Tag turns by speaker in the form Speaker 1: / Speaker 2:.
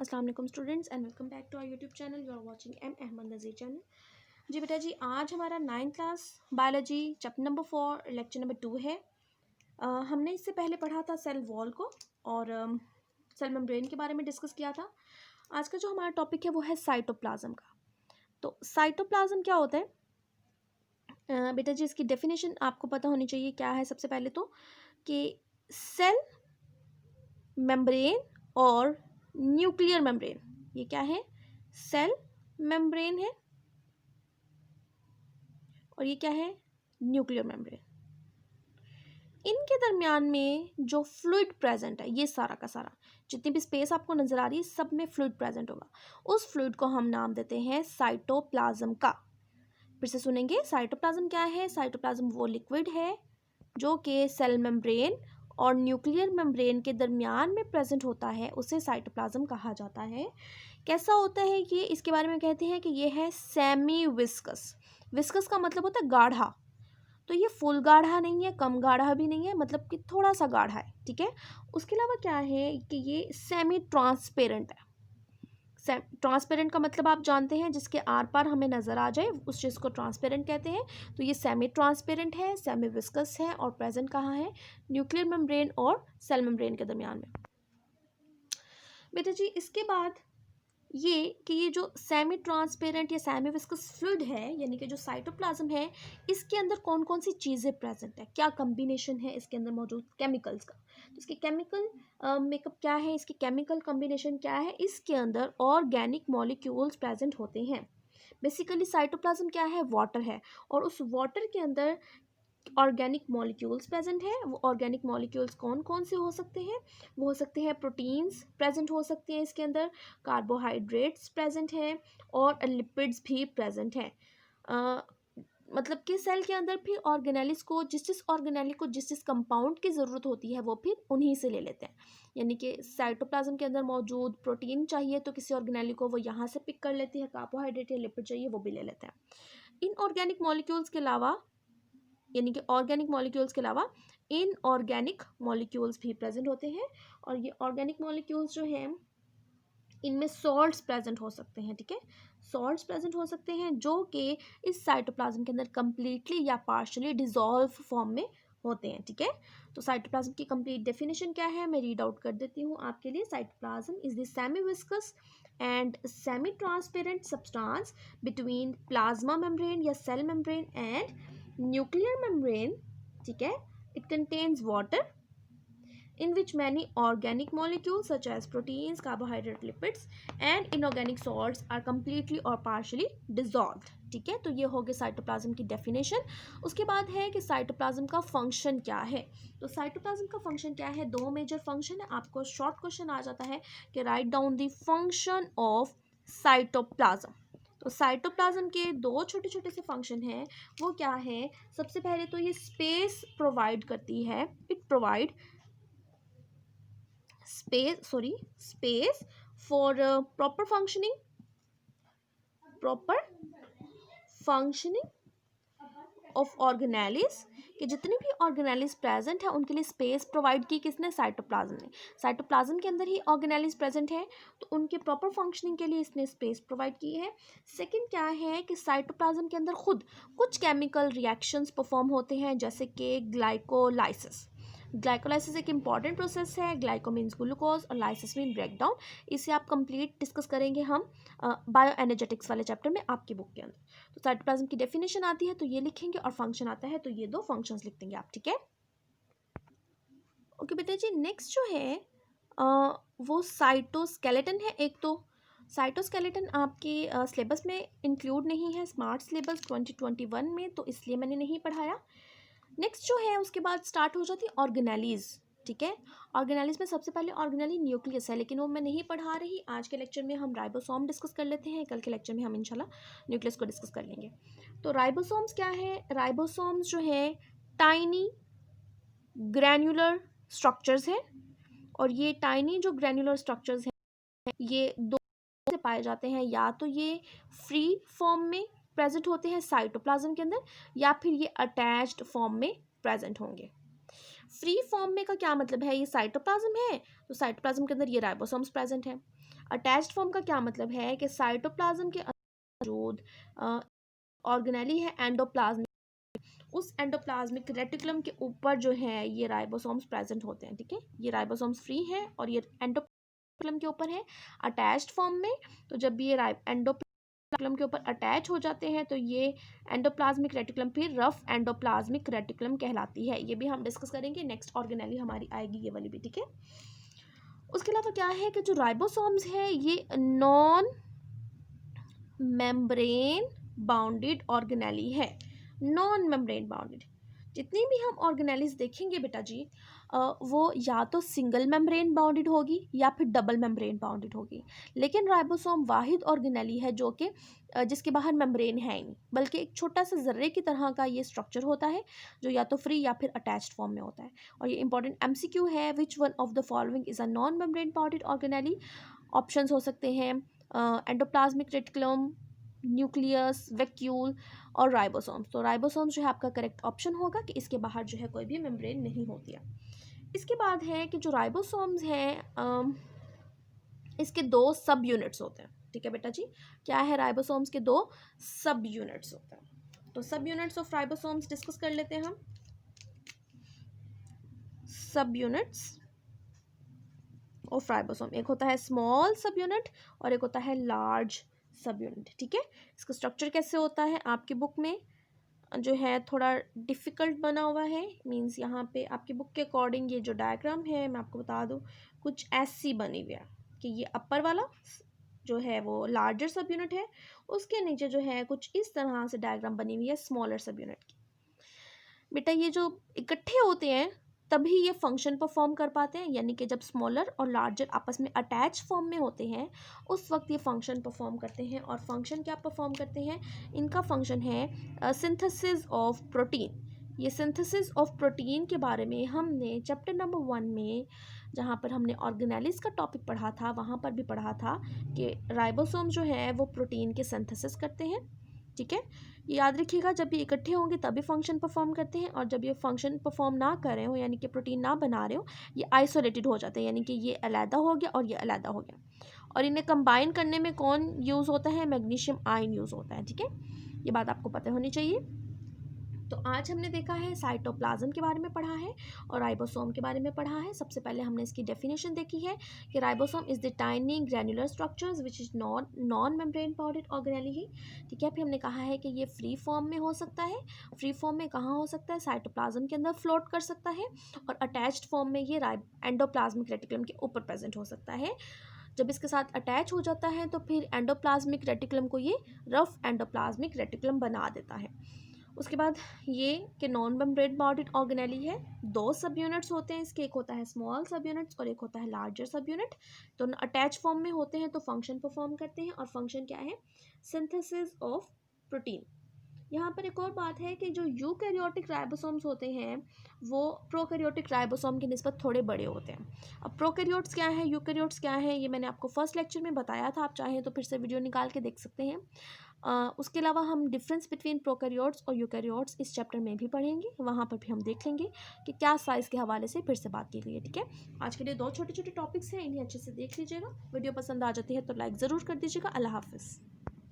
Speaker 1: अस्सलाम वालेकुम students and welcome back to our YouTube channel. You are watching M Ahmad Nazir channel. जी बेटा जी, आज हमारा 9th class biology chapter number 4 lecture number 2 है। हमने इससे पहले पढ़ा था सेल वॉल को और सेल मेम्ब्रेन के बारे में डिस्कस किया था। आज का जो हमारा टॉपिक है वो है साइटोप्लाज्म का। तो साइटोप्लाज्म क्या होता है बेटा जी, इसकी डेफिनेशन आपको पता होनी चाहिए। क्या है सबसे पहले तो कि सेल मेम्ब्रेन और न्यूक्लियर मेम्ब्रेन, ये क्या है? सेल मेम्ब्रेन है और ये क्या है? Nuclear membrane. इनके दरमियान में जो फ्लूइड प्रेजेंट है, ये सारा का सारा जितनी भी स्पेस आपको नजर आ रही है सब में फ्लूइड प्रेजेंट होगा। उस फ्लूइड को हम नाम देते हैं साइटोप्लाज्म का। फिर से सुनेंगे, साइटोप्लाज्म क्या है? साइटोप्लाज्म वो लिक्विड है जो कि सेल मेम्ब्रेन और न्यूक्लियर मेम्ब्रेन के दरमियान में प्रेजेंट होता है, उसे साइटोप्लाज्म कहा जाता है। कैसा होता है कि इसके बारे में कहते हैं कि ये है सेमी विस्कस। विस्कस का मतलब होता है गाढ़ा, तो ये फुल गाढ़ा नहीं है, कम गाढ़ा भी नहीं है, मतलब कि थोड़ा सा गाढ़ा है, ठीक है। उसके अलावा क्या है कि ये सेमी ट्रांसपेरेंट है। ट्रांसपेरेंट का मतलब आप जानते हैं, जिसके आर पार हमें नज़र आ जाए उस चीज़ को ट्रांसपेरेंट कहते हैं। तो ये सेमी ट्रांसपेरेंट है, सेमी विस्कस है और प्रेजेंट कहाँ है? न्यूक्लियर मेम्ब्रेन और सेल मेम्ब्रेन के दरमियान में। बेटा जी, इसके बाद ये कि ये जो सेमी ट्रांसपेरेंट या सेमी विस्कस फ्लूइड है, यानी कि जो साइटोप्लाज्म है, इसके अंदर कौन कौन सी चीज़ें प्रेजेंट है, क्या कम्बिनेशन है इसके अंदर मौजूद केमिकल्स का। तो इसके केमिकल मेकअप क्या है, इसकी केमिकल कम्बिनेशन क्या है? इसके अंदर ऑर्गेनिक मॉलिक्यूल्स प्रेजेंट होते हैं। बेसिकली साइटोप्लाज्म क्या है? वाटर है, और उस वाटर के अंदर ऑर्गेनिक मॉलिक्यूल्स प्रेजेंट है। वो ऑर्गेनिक मॉलिक्यूल्स कौन कौन से हो सकते हैं? वो हो सकते हैं प्रोटीन्स प्रेजेंट हो सकते हैं इसके अंदर, कार्बोहाइड्रेट्स प्रेजेंट हैं और लिपिड्स भी प्रेजेंट हैं। मतलब कि सेल के अंदर फिर ऑर्गेनेलिस को जिस ऑर्गेनेली को जिस कंपाउंड की ज़रूरत होती है वो फिर उन्हीं से ले लेते हैं। यानी कि साइटोप्लाज्म के अंदर मौजूद प्रोटीन चाहिए तो किसी ऑर्गेनेली को वो यहाँ से पिक कर लेती है, कार्बोहाइड्रेट या लिपिड चाहिए वो भी ले लेते हैं। इन ऑर्गेनिक मॉलिक्यूल्स के अलावा, यानी कि ऑर्गेनिक मॉलिक्यूल्स के अलावा इनऑर्गेनिक मॉलिक्यूल्स भी प्रेजेंट होते हैं। और ये ऑर्गेनिक मॉलिक्यूल्स जो हैं इनमें सॉल्ट्स प्रेजेंट हो सकते हैं, ठीक है। सॉल्ट्स प्रेजेंट हो सकते हैं जो कि इस साइटोप्लाज्म के अंदर कंप्लीटली या पार्शियली डिसॉल्व फॉर्म में होते हैं, ठीक है। तो साइटोप्लाज्म की कंप्लीट डेफिनेशन क्या है, मैं रीड आउट कर देती हूँ आपके लिए। Cytoplasm is the semi viscous and semi transparent substance between plasma membrane या cell membrane and nuclear membrane, ठीक है। It contains water in which many organic molecules such as proteins, carbohydrate, lipids and inorganic salts are completely or partially dissolved, ठीक है। तो ये हो गया cytoplasm की डेफिनेशन। उसके बाद है कि साइटोप्लाज्म का फंक्शन क्या है। तो साइटोप्लाज्म का फंक्शन क्या है? दो मेजर फंक्शन है। आपको शॉर्ट क्वेश्चन आ जाता है कि write down the function of cytoplasm. तो साइटोप्लाज्म के दो छोटे छोटे से फंक्शन हैं। वो क्या है? सबसे पहले तो ये स्पेस प्रोवाइड करती है। It provide space for proper functioning of organelles, कि जितनी भी ऑर्गेनेलिस प्रेजेंट है उनके लिए स्पेस प्रोवाइड की किसने? साइटोप्लाज्म ने। साइटोप्लाज्म के अंदर ही ऑर्गेनेलिस प्रेजेंट है तो उनके प्रॉपर फंक्शनिंग के लिए इसने स्पेस प्रोवाइड की है। सेकंड क्या है कि साइटोप्लाज्म के अंदर खुद कुछ केमिकल रिएक्शंस परफॉर्म होते हैं, जैसे कि ग्लाइकोलाइसिस। ग्लाइकोलाइसिस एक इंपॉर्टेंट प्रोसेस है। ग्लाइको मीन्स ग्लूकोज और लाइसिस मीन ब्रेकडाउन। इसे आप कंप्लीट डिस्कस करेंगे हम बायो एनर्जेटिक्स वाले चैप्टर में आपकी बुक के अंदर। तो साइटोप्लाज्म की डेफिनेशन आती है तो ये लिखेंगे, और फंक्शन आता है तो ये दो फंक्शंस लिख देंगे आप, ठीक है। ओके बेटा जी, नेक्स्ट जो है वो साइटोस्केलेटन है। एक तो साइटोस्केलेटन आपके सिलेबस में इंक्लूड नहीं है, स्मार्ट सिलेबस 2021 में, तो इसलिए मैंने नहीं पढ़ाया। नेक्स्ट जो है उसके बाद स्टार्ट हो जाती है ऑर्गेनेलीज, ठीक है। ऑर्गेनेलीज में सबसे पहले ऑर्गेनेली न्यूक्लियस है, लेकिन वो मैं नहीं पढ़ा रही। आज के लेक्चर में हम राइबोसोम डिस्कस कर लेते हैं, कल के लेक्चर में हम इंशाल्लाह न्यूक्लियस को डिस्कस कर लेंगे। तो राइबोसोम्स क्या है? राइबोसोम्स जो है टाइनी ग्रैन्युलर स्ट्रक्चर्स हैं, और ये टाइनी जो ग्रैन्युलर स्ट्रक्चर्स हैं ये दो से पाए जाते हैं। या तो ये फ्री फॉर्म में प्रेजेंट होते हैं साइटोप्लाज्म के अंदर, या फिर ये अटैच्ड फॉर्म में प्रेजेंट होंगे। फ्री फॉर्म में का क्या मतलब है? ये साइटोप्लाज्म है तो साइटोप्लाज्म के अंदर ये राइबोसोम्स प्रेजेंट है। अटैच्ड फॉर्म का क्या मतलब है कि साइटोप्लाज्म के अंदर मौजूद ऑर्गेनेली है एंडोप्लाज्मिक, उस एंडोप्लाज्मिक रेटिकुलम के ऊपर जो है ये राइबोसोम्स प्रेजेंट होते हैं, ठीक है। ये राइबोसोम्स फ्री है और ये एंडोप्लाज्म के ऊपर है अटैच्ड फॉर्म में। तो जब भी ये एंडोप्लाज्म के ऊपर अटैच हो जाते हैं तो ये एंडोप्लाज्मिक रेटिकुलम फिर रफ एंडोप्लाज्मिक रेटिकुलम कहलाती है। ये भी हम डिस्कस करेंगे, नेक्स्ट ऑर्गेनेली हमारी आएगी ये वाली भी, ठीक है। उसके अलावा क्या है कि जो राइबोसोम्स है ये नॉन मेम्ब्रेन बाउंडेड ऑर्गेनेली है, नॉन मेम्ब्रेन बाउंडेड। जितनी भी हम ऑर्गेनेलीज देखेंगे बेटा जी वो या तो सिंगल मेम्ब्रेन बाउंडेड होगी या फिर डबल मेम्ब्रेन बाउंडेड होगी, लेकिन राइबोसोम वाहिद ऑर्गेनेली है जो कि जिसके बाहर मेम्ब्रेन है ही नहीं, बल्कि एक छोटा सा जर्रे की तरह का ये स्ट्रक्चर होता है जो या तो फ्री या फिर अटैच्ड फॉर्म में होता है। और ये इंपॉर्टेंट एमसीक्यू है, which one of the following is a non membrane bounded organelle. Options हो सकते हैं एंडोप्लाज्मिक रेटिकुलम, न्यूक्लियस, वैक्यूल और राइबोसोम्स। तो राइबोसोम्स जो है आपका करेक्ट ऑप्शन होगा कि इसके बाहर जो है कोई भी मेम्ब्रेन नहीं होती है। इसके बाद है कि जो राइबोसोम्स हैं इसके दो सब यूनिट्स होते हैं, ठीक है बेटा जी। क्या है, राइबोसोम्स के दो सब यूनिट्स होते हैं। तो सब यूनिट्स ऑफ राइबोसोम्स डिस्कस कर लेते हैं हम। सब यूनिट्स ऑफ राइबोसोम, एक होता है स्मॉल सब यूनिट और एक होता है लार्ज सब यूनिट, ठीक है। इसका स्ट्रक्चर कैसे होता है आपकी बुक में जो है थोड़ा डिफ़िकल्ट बना हुआ है, मींस यहाँ पे आपकी बुक के अकॉर्डिंग ये जो डायग्राम है मैं आपको बता दूँ कुछ ऐसी बनी हुई है कि ये अपर वाला जो है वो लार्जर सब यूनिट है, उसके नीचे जो है कुछ इस तरह से डायग्राम बनी हुई है स्मॉलर सब यूनिट की। बेटा ये जो इकट्ठे होते हैं तभी ये फंक्शन परफॉर्म कर पाते हैं, यानी कि जब स्मॉलर और लार्जर आपस में अटैच फॉर्म में होते हैं उस वक्त ये फंक्शन परफॉर्म करते हैं। और फंक्शन क्या परफॉर्म करते हैं, इनका फंक्शन है सिंथेसिस ऑफ प्रोटीन। ये सिंथेसिस ऑफ प्रोटीन के बारे में हमने चैप्टर नंबर 1 में जहाँ पर हमने ऑर्गेनेलिस का टॉपिक पढ़ा था वहाँ पर भी पढ़ा था कि राइबोसोम जो है वो प्रोटीन के सिंथेसिस करते हैं, ठीक है। ये याद रखिएगा, जब ये इकट्ठे होंगे तभी फंक्शन परफॉर्म करते हैं और जब ये फंक्शन परफॉर्म ना कर रहे हो यानी कि प्रोटीन ना बना रहे हो ये आइसोलेटेड हो जाते हैं, यानी कि ये अलहदा हो गया और ये अलहदा हो गया। और इन्हें कंबाइन करने में कौन यूज़ होता है, मैग्नीशियम आयन यूज़ होता है, ठीक है। ये बात आपको पता होनी चाहिए। तो आज हमने देखा है साइटोप्लाज्म के बारे में पढ़ा है और राइबोसोम के बारे में पढ़ा है। सबसे पहले हमने इसकी डेफिनेशन देखी है कि ribosome is the tiny granular structures which is non membrane bounded organelle, ठीक है। फिर हमने कहा है कि ये फ्री फॉर्म में हो सकता है, फ्री फॉर्म में कहाँ हो सकता है, साइटोप्लाज्म के अंदर फ्लोट कर सकता है, और अटैच्ड फॉर्म में ये एंडोप्लाज्मिक रेटिकुलम के ऊपर प्रेजेंट हो सकता है। जब इसके साथ अटैच हो जाता है तो फिर एंडोप्लाज्मिक रेटिकुलम को ये रफ एंडोप्लाज्मिक रेटिकुलम बना देता है। उसके बाद ये कि नॉन मेम्ब्रेन बाउंडेड ऑर्गेनेली है, दो सब यूनिट्स होते हैं इसके, एक होता है स्मॉल सब यूनिट्स और एक होता है लार्जर सब यूनिट। तो अटैच फॉर्म में होते हैं तो फंक्शन परफॉर्म करते हैं और फंक्शन क्या है, सिंथेसिस ऑफ प्रोटीन। यहाँ पर एक और बात है कि जो यूकैरियोटिक राइबोसोम्स होते हैं वो प्रोकैरियोटिक राइबोसोम की निस्बत थोड़े बड़े होते हैं। अब प्रोकैरियोट्स क्या है, यूकैरियोट्स क्या है, ये मैंने आपको फर्स्ट लेक्चर में बताया था, आप चाहें तो फिर से वीडियो निकाल के देख सकते हैं। उसके अलावा हम डिफरेंस बिटवीन प्रोकैरियोट्स और यूकैरियोट्स इस चैप्टर में भी पढ़ेंगे, वहाँ पर भी हम देख लेंगे कि क्या साइज़ के हवाले से फिर से बात की गई है, ठीक है। आज के लिए दो छोटे छोटे टॉपिक्स हैं, इन्हें अच्छे से देख लीजिएगा। वीडियो पसंद आ जाती है तो लाइक ज़रूर कर दीजिएगा। अल्लाह हाफिज़।